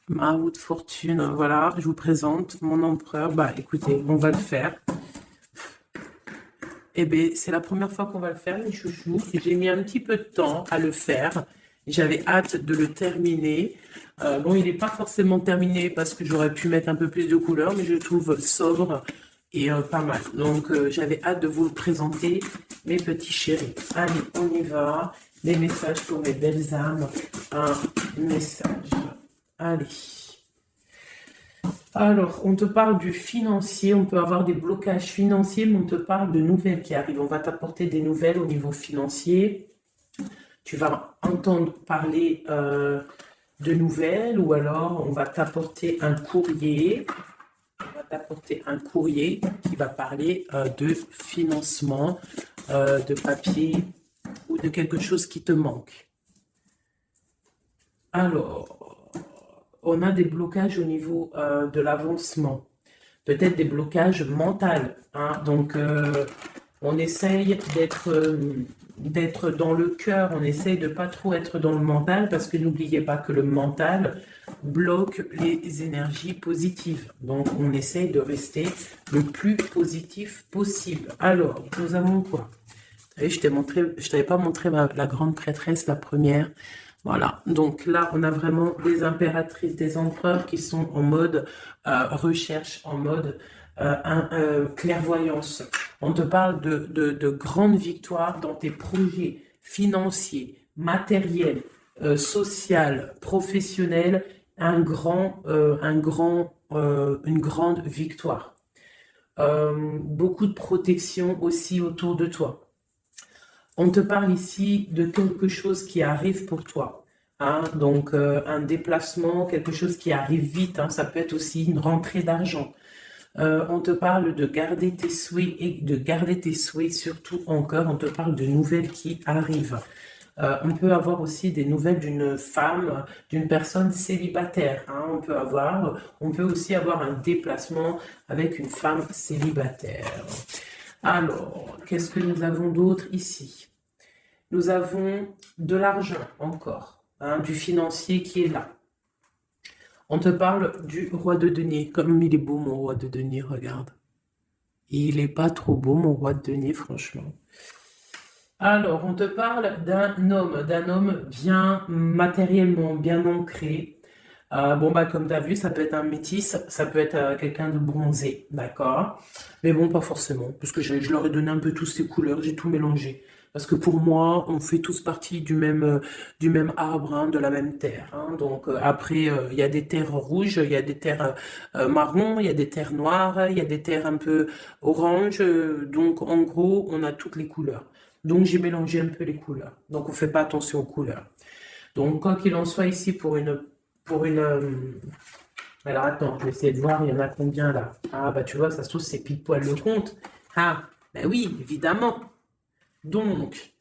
Ma roue de fortune. Voilà, je vous présente mon empereur. Bah, écoutez, on va le faire. Eh bien, c'est la première fois qu'on va le faire, les chouchous. J'ai mis un petit peu de temps à le faire. J'avais hâte de le terminer. Bon, il n'est pas forcément terminé parce que j'aurais pu mettre un peu plus de couleurs, mais je le trouve sobre et pas mal. Donc, j'avais hâte de vous le présenter, mes petits chéris. Allez, on y va. Les messages pour mes belles âmes. Un message. Allez. Alors, on te parle du financier, on peut avoir des blocages financiers, mais on te parle de nouvelles qui arrivent. On va t'apporter des nouvelles au niveau financier. Tu vas entendre parler de nouvelles ou alors on va t'apporter un courrier. On va t'apporter un courrier qui va parler de financement, de papier ou de quelque chose qui te manque. Alors, on a des blocages au niveau de l'avancement. Peut-être des blocages mentaux. Hein. Donc, on essaye d'être dans le cœur, on essaye de pas trop être dans le mental, parce que n'oubliez pas que le mental bloque les énergies positives. Donc, on essaye de rester le plus positif possible. Alors, nous avons quoi? Vous savez, je t'avais pas montré la grande prêtresse, la première. Voilà, donc là, on a vraiment des impératrices, des empereurs qui sont en mode recherche, en mode clairvoyance. On te parle de grandes victoires dans tes projets financiers, matériels, social, professionnels, une grande victoire. Beaucoup de protection aussi autour de toi. On te parle ici de quelque chose qui arrive pour toi. Hein, donc, un déplacement, quelque chose qui arrive vite. Hein, ça peut être aussi une rentrée d'argent. On te parle de garder tes souhaits et de garder tes souhaits surtout encore. On te parle de nouvelles qui arrivent. On peut avoir aussi des nouvelles d'une femme, d'une personne célibataire. Hein, on peut aussi avoir un déplacement avec une femme célibataire. Alors, qu'est-ce que nous avons d'autre ici? Nous avons de l'argent encore, hein, du financier qui est là. On te parle du roi de denier. Comme il est beau, mon roi de denier, regarde. Il est pas trop beau, mon roi de denier, franchement. Alors, on te parle d'un homme bien matériellement, bien ancré. Bon, bah, comme tu as vu, ça peut être un métis, ça peut être quelqu'un de bronzé, d'accord? Mais bon, pas forcément, parce que je leur ai donné un peu tous ces couleurs, j'ai tout mélangé. Parce que pour moi, on fait tous partie du même arbre, hein, de la même terre. Hein. Donc après, il y a des terres rouges, il y a des terres marron, il y a des terres noires, il y a des terres un peu orange. Donc en gros, on a toutes les couleurs. Donc j'ai mélangé un peu les couleurs. Donc on fait pas attention aux couleurs. Donc quoi qu'il en soit ici pour une alors attends, je vais essayer de voir, il y en a combien là? Ah bah tu vois, ça se trouve c'est pile poil le compte. Ah, ben oui, évidemment. Donc,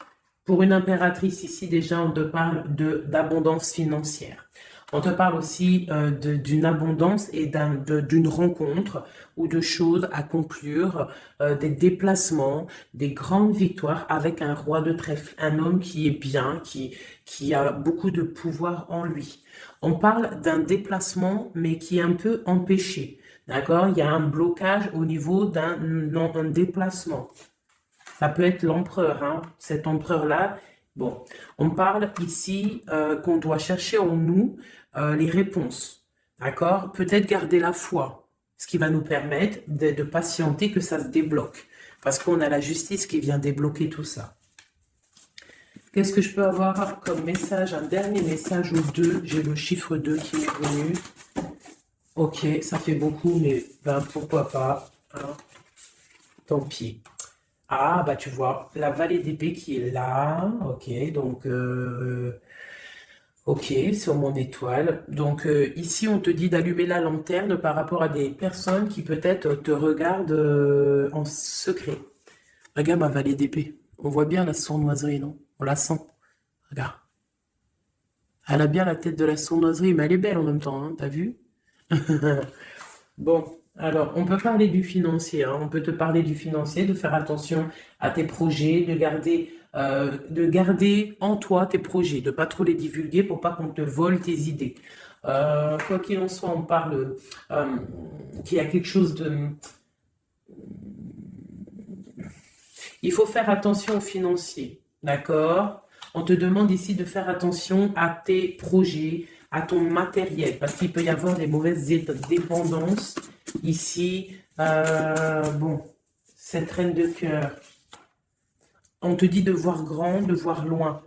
pour une impératrice ici, déjà, on te parle d'abondance financière. On te parle aussi d'une abondance et d'une rencontre ou de choses à conclure, des déplacements, des grandes victoires avec un roi de trèfle, un homme qui est bien, qui a beaucoup de pouvoir en lui. On parle d'un déplacement, mais qui est un peu empêché. D'accord? Il y a un blocage au niveau d'un déplacement. Ça peut être l'empereur, hein, cet empereur-là. Bon, on parle ici qu'on doit chercher en nous les réponses, d'accord? Peut-être garder la foi, ce qui va nous permettre de patienter que ça se débloque, parce qu'on a la justice qui vient débloquer tout ça. Qu'est-ce que je peux avoir comme message? Un dernier message ou deux. J'ai le chiffre 2 qui est venu. Ok, ça fait beaucoup, mais ben, pourquoi pas, hein? Tant pis. Ah, bah tu vois, la vallée d'épée qui est là. Ok, donc, ok, sur mon étoile. Donc, ici, on te dit d'allumer la lanterne par rapport à des personnes qui peut-être te regardent en secret. Regarde ma vallée d'épée. On voit bien la sournoiserie, non? On la sent. Regarde. Elle a bien la tête de la sournoiserie, mais elle est belle en même temps, hein, t'as vu? Bon, alors, on peut parler du financier, hein, on peut te parler du financier, de faire attention à tes projets, de garder en toi tes projets, de pas trop les divulguer pour pas qu'on te vole tes idées. Quoi qu'il en soit, on parle qu'il y a quelque chose de... Il faut faire attention aux financiers, d'accord? On te demande ici de faire attention à tes projets, à ton matériel, parce qu'il peut y avoir des mauvaises dépendances ici. Bon, cette reine de cœur, on te dit de voir grand, de voir loin,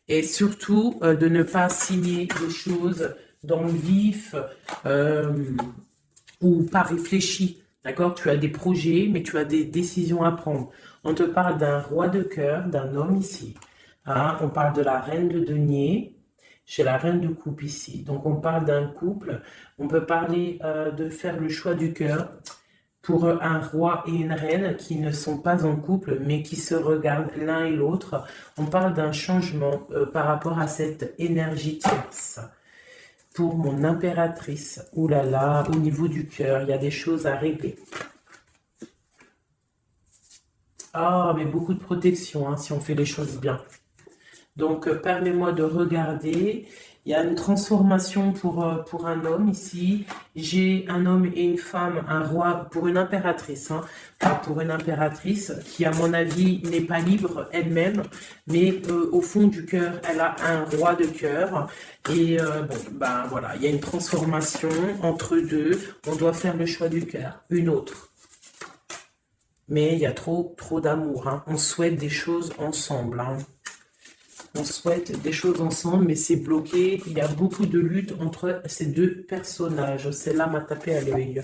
et surtout de ne pas signer des choses dans le vif ou pas réfléchi. D'accord? Tu as des projets, mais tu as des décisions à prendre. On te parle d'un roi de cœur, d'un homme ici. Hein? On parle de la reine de denier. Chez la reine de coupe ici. Donc on parle d'un couple. On peut parler de faire le choix du cœur pour un roi et une reine qui ne sont pas en couple, mais qui se regardent l'un et l'autre. On parle d'un changement par rapport à cette énergie tierce. Pour mon impératrice, ouh là là, au niveau du cœur, il y a des choses à régler. Ah, mais beaucoup de protection, hein, si on fait les choses bien. Donc, permets-moi de regarder. Il y a une transformation pour un homme ici. J'ai un homme et une femme, un roi pour une impératrice. Hein, pas pour une impératrice qui, à mon avis, n'est pas libre elle-même. Mais au fond du cœur, elle a un roi de cœur. Et bon, ben voilà, il y a une transformation entre deux. On doit faire le choix du cœur. Une autre. Mais il y a trop d'amour. Hein. On souhaite des choses ensemble. Hein. On souhaite des choses ensemble, mais c'est bloqué. Il y a beaucoup de lutte entre ces deux personnages. Celle-là m'a tapé à l'œil.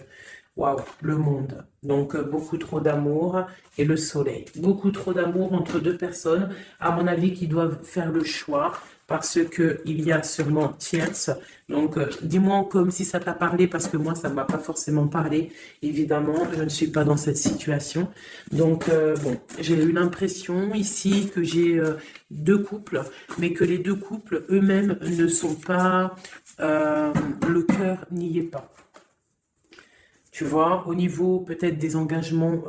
Waouh, le monde. Donc, beaucoup trop d'amour et le soleil. Beaucoup trop d'amour entre deux personnes, à mon avis, qui doivent faire le choix parce qu'il y a sûrement tierce. Donc, dis-moi comme si ça t'a parlé, parce que moi, ça ne m'a pas forcément parlé. Évidemment, je ne suis pas dans cette situation. Donc, bon, j'ai eu l'impression ici que j'ai deux couples, mais que les deux couples eux-mêmes ne sont pas... le cœur n'y est pas. Tu vois, au niveau peut-être des engagements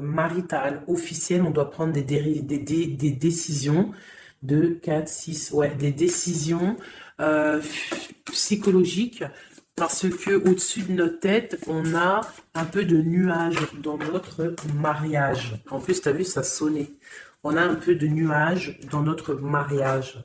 maritales, officiels, on doit prendre des décisions de 4, 6, ouais, des décisions psychologiques parce que au-dessus de notre tête, on a un peu de nuages dans notre mariage. En plus, tu as vu, ça sonnait. On a un peu de nuages dans notre mariage.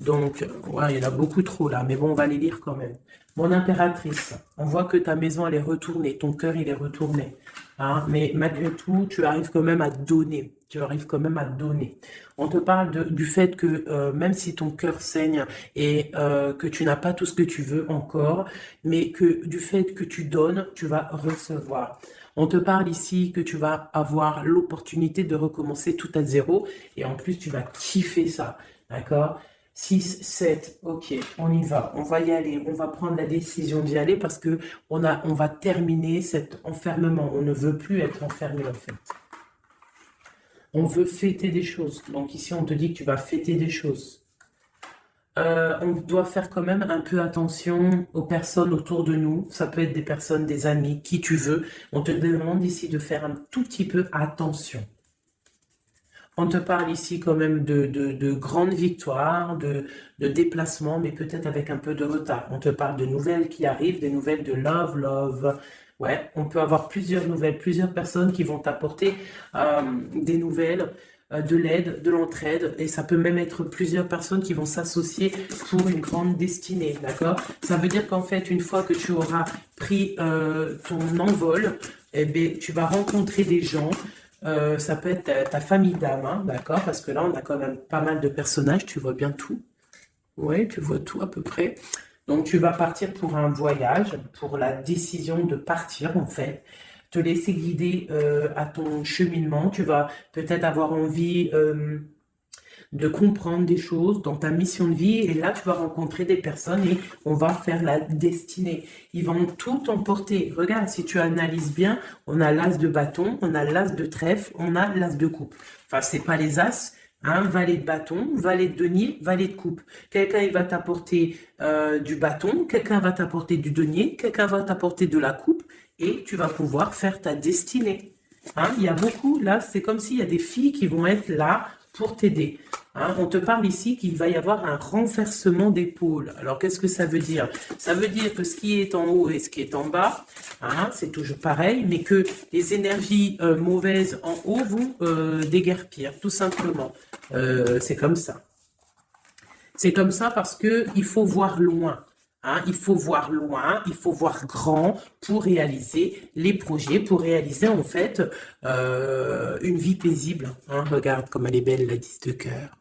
Donc, ouais, il y en a beaucoup trop là, mais bon, on va les lire quand même. Mon impératrice, on voit que ta maison, elle est retournée, ton cœur, il est retourné. Hein, mais malgré tout, tu arrives quand même à donner. Tu arrives quand même à donner. On te parle du fait que même si ton cœur saigne et que tu n'as pas tout ce que tu veux encore, mais que du fait que tu donnes, tu vas recevoir. On te parle ici que tu vas avoir l'opportunité de recommencer tout à zéro et en plus, tu vas kiffer ça. D'accord? 6, 7, ok, on y va, on va y aller, on va prendre la décision d'y aller parce que on va terminer cet enfermement. On ne veut plus être enfermé en fait. On veut fêter des choses. Donc ici, on te dit que tu vas fêter des choses. On doit faire quand même un peu attention aux personnes autour de nous. Ça peut être des personnes, des amis, qui tu veux. On te demande ici de faire un tout petit peu attention. On te parle ici quand même de grandes victoires, de déplacements, mais peut-être avec un peu de retard. On te parle de nouvelles qui arrivent, des nouvelles de love. Ouais, on peut avoir plusieurs nouvelles, plusieurs personnes qui vont t'apporter des nouvelles, de l'aide, de l'entraide, et ça peut même être plusieurs personnes qui vont s'associer pour une grande destinée, d'accord? Ça veut dire qu'en fait, une fois que tu auras pris ton envol, eh bien, tu vas rencontrer des gens. Ça peut être ta famille d'âme, hein, d'accord? Parce que là, on a quand même pas mal de personnages, tu vois bien tout. Oui, tu vois tout à peu près. Donc, tu vas partir pour un voyage, pour la décision de partir, en fait. Te laisser guider à ton cheminement. Tu vas peut-être avoir envie de comprendre des choses dans ta mission de vie. Et là, tu vas rencontrer des personnes et on va faire la destinée. Ils vont tout emporter. Regarde, si tu analyses bien, on a l'as de bâton, on a l'as de trèfle, on a l'as de coupe. Enfin, c'est pas les as, Hein, valet de bâton, valet de denier, valet de coupe. Quelqu'un il va t'apporter du bâton, quelqu'un va t'apporter du denier, quelqu'un va t'apporter de la coupe et tu vas pouvoir faire ta destinée. Hein, il y a beaucoup, là, c'est comme s'il y a des filles qui vont être là pour t'aider. Hein, on te parle ici qu'il va y avoir un renversement des pôles. Alors, qu'est-ce que ça veut dire? Ça veut dire que ce qui est en haut et ce qui est en bas, hein, c'est toujours pareil, mais que les énergies mauvaises en haut vont déguerpir, tout simplement. C'est comme ça. C'est comme ça parce que il faut voir loin. Hein, il faut voir loin, il faut voir grand pour réaliser les projets, pour réaliser en fait une vie paisible. Hein, regarde comme elle est belle, la 10 de cœur.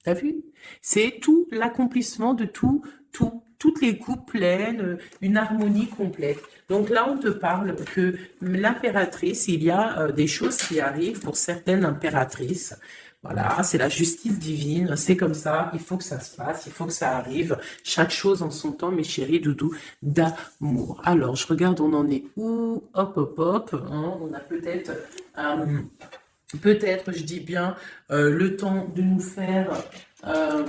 T'as vu? C'est tout l'accomplissement de toutes les coupes pleines, une harmonie complète. Donc là, on te parle que l'impératrice, il y a des choses qui arrivent pour certaines impératrices. Voilà, c'est la justice divine, c'est comme ça, il faut que ça se passe, il faut que ça arrive. Chaque chose en son temps, mes chéris doudous, d'amour. Alors, je regarde, on en est où? Hop, hop, hop. Hein, on a peut-être, je dis bien, le temps de nous faire... Ah,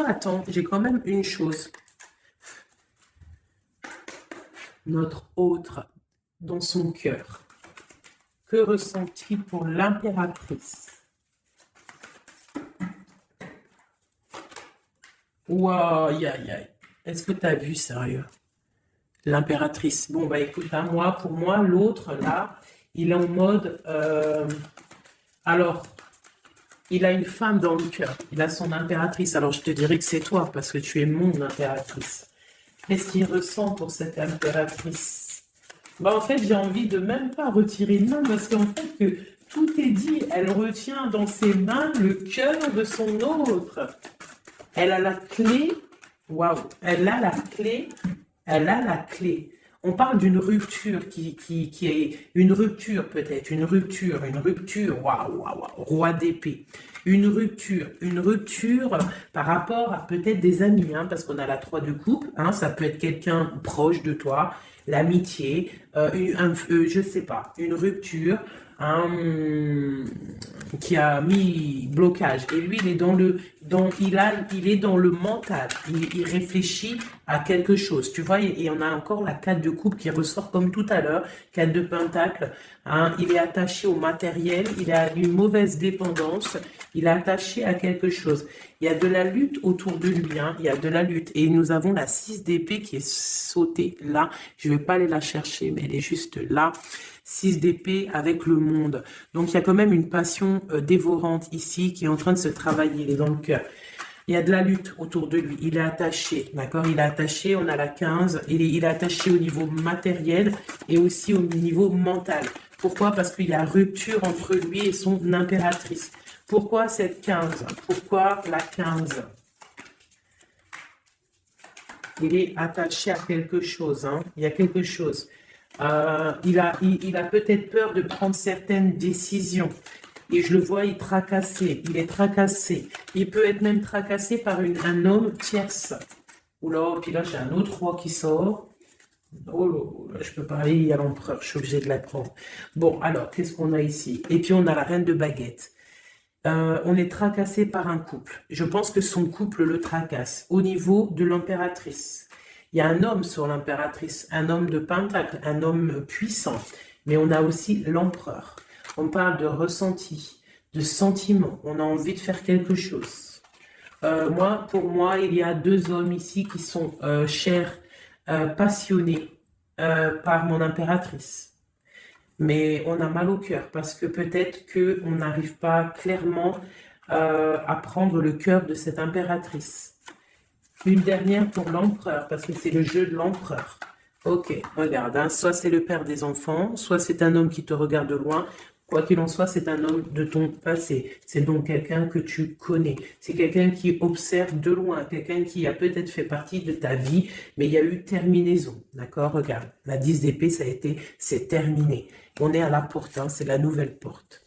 attends, j'ai quand même une chose. Notre autre, dans son cœur. Que ressent-il pour l'impératrice? Waouh, aïe, aïe, aïe. Est-ce que tu as vu, sérieux? L'impératrice. Bon, bah écoute, hein, pour moi, l'autre, là, il est en mode... alors, il a une femme dans le cœur. Il a son impératrice. Alors, je te dirais que c'est toi, parce que tu es mon impératrice. Qu'est-ce qu'il ressent pour cette impératrice? Bah, en fait, j'ai envie de même pas retirer une main, parce qu'en fait, que tout est dit. Elle retient dans ses mains le cœur de son autre. Elle a la clé. Waouh! Elle a la clé. Elle a la clé. On parle d'une rupture qui est une rupture peut-être, une rupture, waouh, waouh, waouh, roi d'épée. Une rupture par rapport à peut-être des amis, hein, parce qu'on a la 3 de coupe, hein, ça peut être quelqu'un proche de toi, l'amitié, je sais pas, une rupture, qui a mis blocage. Et lui, il est il est dans le mental. Il réfléchit à quelque chose. Tu vois, et on a encore la 4 de coupe qui ressort comme tout à l'heure. 4 de pentacle. Hein, il est attaché au matériel. Il a une mauvaise dépendance. Il est attaché à quelque chose. Il y a de la lutte autour de lui. Hein, il y a de la lutte. Et nous avons la 6 d'épée qui est sautée là. Je vais pas aller la chercher, mais elle est juste là. 6 d'épée avec le monde. Donc, il y a quand même une passion dévorante ici qui est en train de se travailler. Il est dans le cœur. Il y a de la lutte autour de lui. Il est attaché, d'accord? Il est attaché, on a la 15. Il est attaché au niveau matériel et aussi au niveau mental. Pourquoi? Parce qu'il y a rupture entre lui et son impératrice. Pourquoi cette 15? Pourquoi la 15? Il est attaché à quelque chose, hein? Il y a quelque chose. Il a peut-être peur de prendre certaines décisions. Et je le vois, il est tracassé. Il peut être même tracassé par un homme tierce. Oula, puis là, j'ai un autre roi qui sort. Oh là, je peux pas aller, il y a l'empereur, je suis obligée de la prendre. Bon, alors, qu'est-ce qu'on a ici? Et puis, on a la reine de baguette. On est tracassé par un couple. Je pense que son couple le tracasse au niveau de l'impératrice. Il y a un homme sur l'impératrice, un homme de pentacle, un homme puissant. Mais on a aussi l'empereur. On parle de ressenti, de sentiment. On a envie de faire quelque chose. Pour moi, il y a 2 hommes ici qui sont chers, passionnés par mon impératrice. Mais on a mal au cœur parce que peut-être qu'on n'arrive pas clairement à prendre le cœur de cette impératrice. Une dernière pour l'empereur, parce que c'est le jeu de l'empereur. Ok, regarde, hein, soit c'est le père des enfants, soit c'est un homme qui te regarde de loin. Quoi qu'il en soit, c'est un homme de ton passé. C'est donc quelqu'un que tu connais. C'est quelqu'un qui observe de loin, quelqu'un qui a peut-être fait partie de ta vie, mais il y a eu terminaison. D'accord? Regarde, la 10 d'épée, c'est terminé. On est à la porte, hein, c'est la nouvelle porte.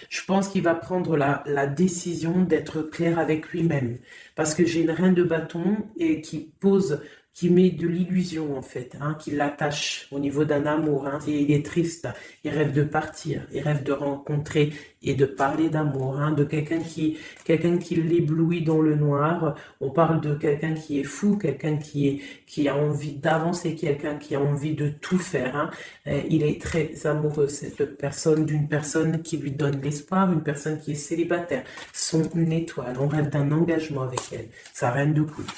Je pense qu'il va prendre la décision d'être clair avec lui-même. Parce que j'ai une reine de bâton et qui pose qui met de l'illusion en fait, hein, qui l'attache au niveau d'un amour. Hein, et il est triste, il rêve de partir, il rêve de rencontrer et de parler d'amour, hein, de quelqu'un qui l'éblouit dans le noir. On parle de quelqu'un qui est fou, quelqu'un qui a envie d'avancer, quelqu'un qui a envie de tout faire. Hein. Il est très amoureux, cette personne, d'une personne qui lui donne l'espoir, une personne qui est célibataire, son étoile. On rêve d'un engagement avec elle, sa reine de coupe.